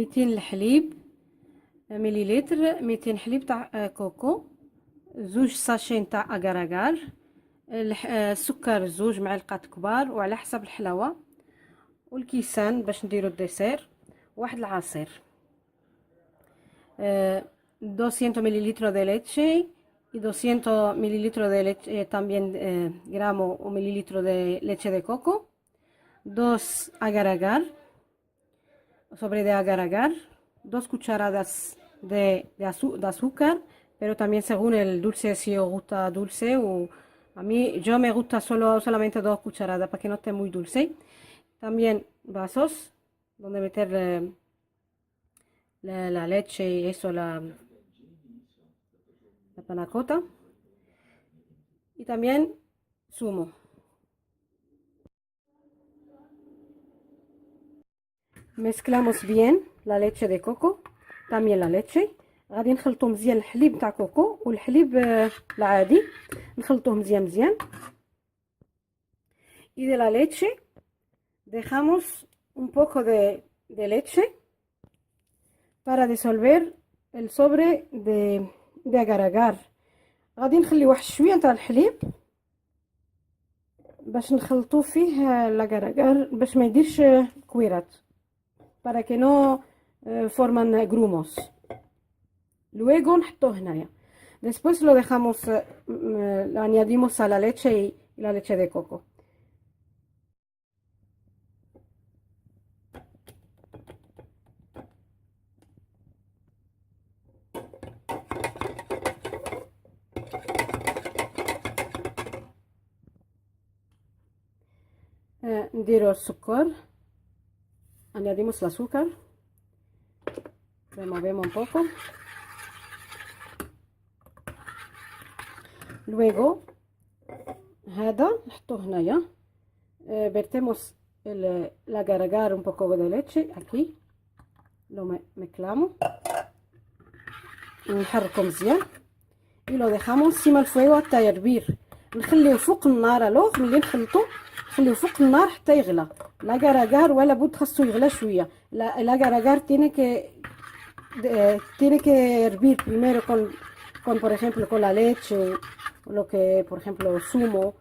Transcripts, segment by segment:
200 الحليب مليلتر، 200 حليب تاع كوكو، زوج ساشي نتاع اكار اكار، السكر زوج معلقات كبار وعلى حسب الحلاوه، والكيسان باش نديرو الديسير، واحد العصير، 200 mililitros de leche y 200 mililitros de leche, también gramos o mililitros de leche de coco, dos agar agar, sobre de agar agar, 2 cucharadas de azúcar, pero también según el dulce, si os gusta dulce, o a mí yo me gusta solamente 2 cucharadas para que no esté muy dulce. También vasos donde meter la leche y eso, la panacota, y también zumo. Mezclamos bien la leche de coco، también la leche. غادي نخلطو مزيان الحليب تاع كوكو والحليب العادي، نخلطوه مزيان مزيان. Y de la leche dejamos un poco de leche para disolver el sobre de agar agar. غادي نخلي واحد شويه تاع الحليب باش نخلطو فيه لاكار اكار باش ما يديرش كويرات، para que no forman grumos. Luego نحطوه هنايا. Después lo dejamos, lo añadimos a la leche y la leche de coco. نديرو السكر، añadimos el azúcar, removemos un poco. Luego هذا نحطوه هنايا. vertemos el agar agar un poco de leche aquí، lo mezclamos ونحركو مزيان y lo dejamos encima el fuego حتى يربير. نخليو فوق النار، الوغ ملي نخلطو نخليو فوق النار حتى يغلى لاكار اكار، ولا بد خاصو يغلى شويه. لاكار اكار tiene que hervir primero con por ejemplo con la leche o lo que por ejemplo zumo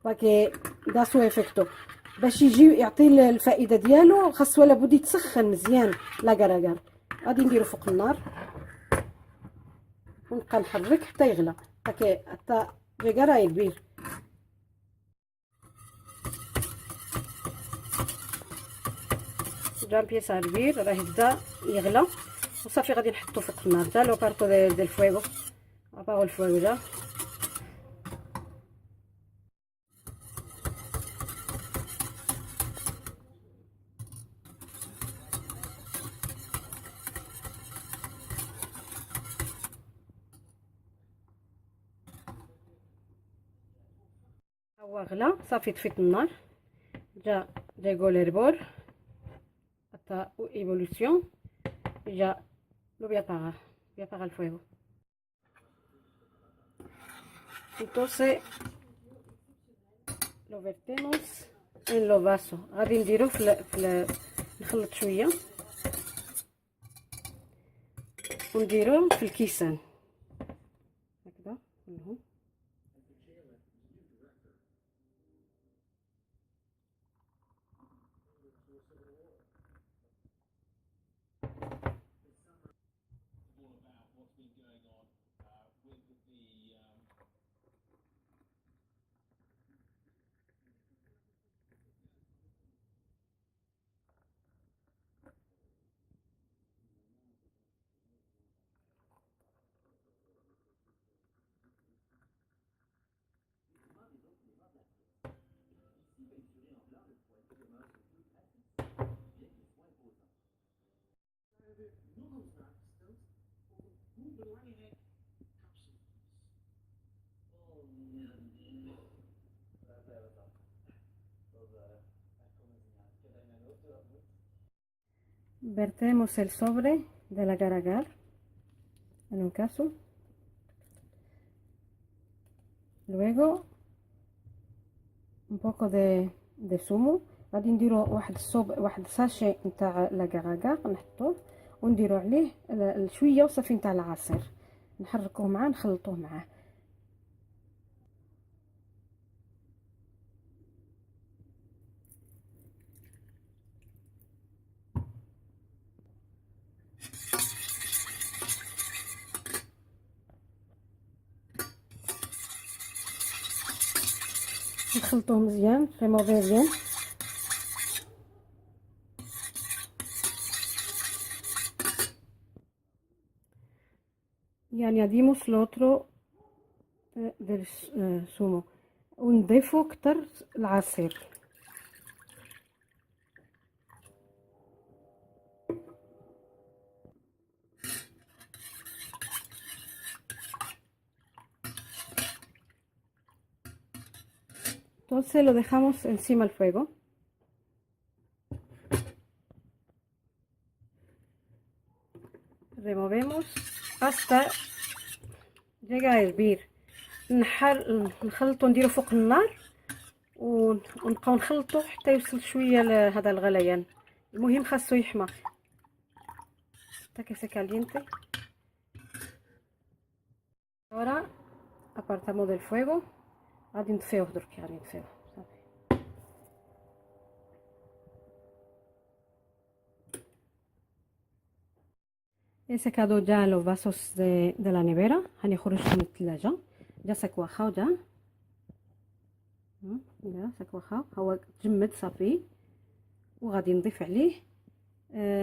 para que da su efecto. باش يجي يعطي الفائده ديالو خاصو ولا بد يتسخن مزيان لاكار اكار. غادي نديرو فوق النار ونبقى نحرك حتى يغلى حتى llegar a hervir. ya empieza a hervir، راه يبدا يغلى وصافي. غادي نحطو فوق النار دا لو بارتو del fuego، apago el fuego ya. هو غلا صافي، طفيت النار، جا llegó el hervor hasta ebullición y ya lo voy a apagar el fuego. Entonces lo vertemos en los vasos. غادي نديرو نخلط شويه ونديرو في الكيسان هكذا كلهم. Vertemos el sobre del agar agar en un caso. Luego un poco de zumo. غادي نديرو واحد ساشي نتاع لاكار اكار نحطوه ونديرو عليه شويه وصافي نتاع العصير، نحركوه معاه نخلطوه معاه. نخلطوه مزيان ريموفيه بيان. يعني اديموس لوترو del zumo ونضيفو كتر العصير. Entonces lo dejamos encima del fuego. Removemos hasta llega a hervir. نخلطو نديرو فوق النار ونبقاو نخلطو حتى يوصل شويه لهذا الغليان. المهم خاصو يحمى حتى que se caliente. Ahora apartamos del fuego. غادي نطفيوه درك، يعني نطفيوه صافي. He sacado ya los vasos de la nevera. هنخرجهم من الثلاجة. جا سكوخاو جا. لا سكوخاو هو تجمد صافي. وغادي نضيف عليه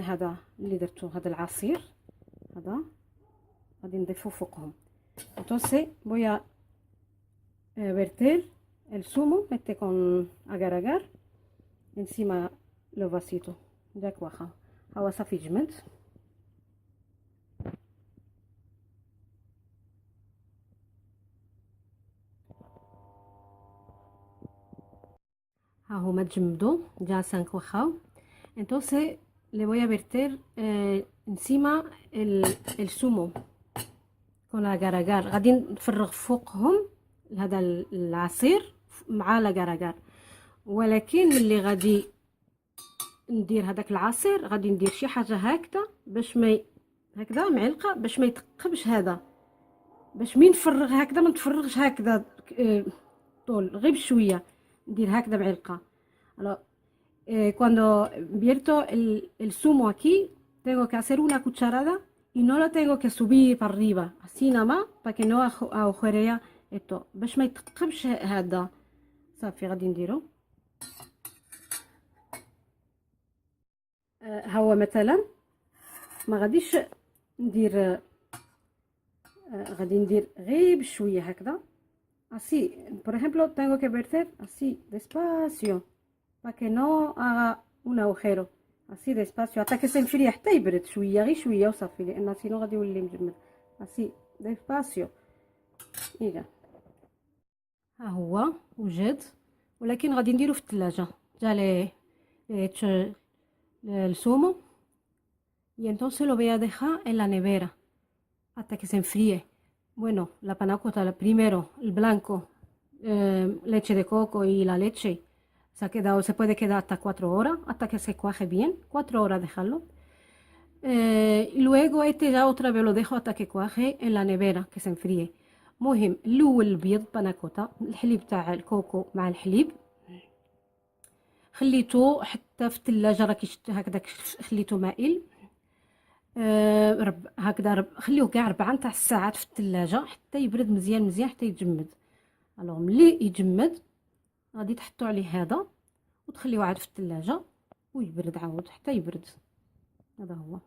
هذا اللي درتو، هذا العصير هذا غادي نضيفو فوقهم. Entonces voy a verter el zumo este con agar agar encima los vasitos. Ya cuaja هو صافي جمد. ها هما تجمدوا ya se han cuajado. Entonces le voy a verter encima el zumo con agar agar. غادي نفرغ فوقهم هذا العصير مع الاgar agar، ولكن ملي غادي ندير هذاك العصير غادي ندير شي حاجه هكذا باش ما هكذا معلقه باش ما يتقبش هذا، باش مين نفرغ هكذا ما نتفرغش هكذا طول، غير بشويه ندير هكذا معلقه. الو cuando vierto el zumo aquí tengo que hacer una cucharada y no la tengo que subir para arriba así nada más para que no agujere esto باش ما يتقبش هذا. صافي غادي نديرو هو مثلا ما غاديش ندير غادي ندير غير بشويه هكذا así. Por ejemplo tengo que verter así despacio para que no haga un agujero así despacio حتى que se enfríe حتى يبرد شويه غير شويه وصافي، لان سينو غادي يولي مجمد. así despacio. إيجا ها هو وجد، ولكن غادي نديرو في الثلاجه جا لي el zumo y entonces lo voy a dejar en la nevera hasta que se enfríe. Bueno, la panna cotta primero el blanco, leche de coco y la leche se ha quedado, se puede quedar hasta 4 horas hasta que se cuaje bien. 4 horas dejarlo. Y luego este ya otra vez lo dejo hasta que cuaje en la nevera que se enfríe. مهم الاول البيض باناكوتا الحليب تاع الكوكو مع الحليب خليته حتى في الثلاجه راكي هكذاك خليته مائل هكذا خليوه كاع 4 تاع الساعات في الثلاجه حتى يبرد مزيان مزيان حتى يتجمد. الوغ ملي يجمد غادي تحطوا عليه هذا وتخليوه عاد في الثلاجه ويبرد عاود حتى يبرد. هذا هو.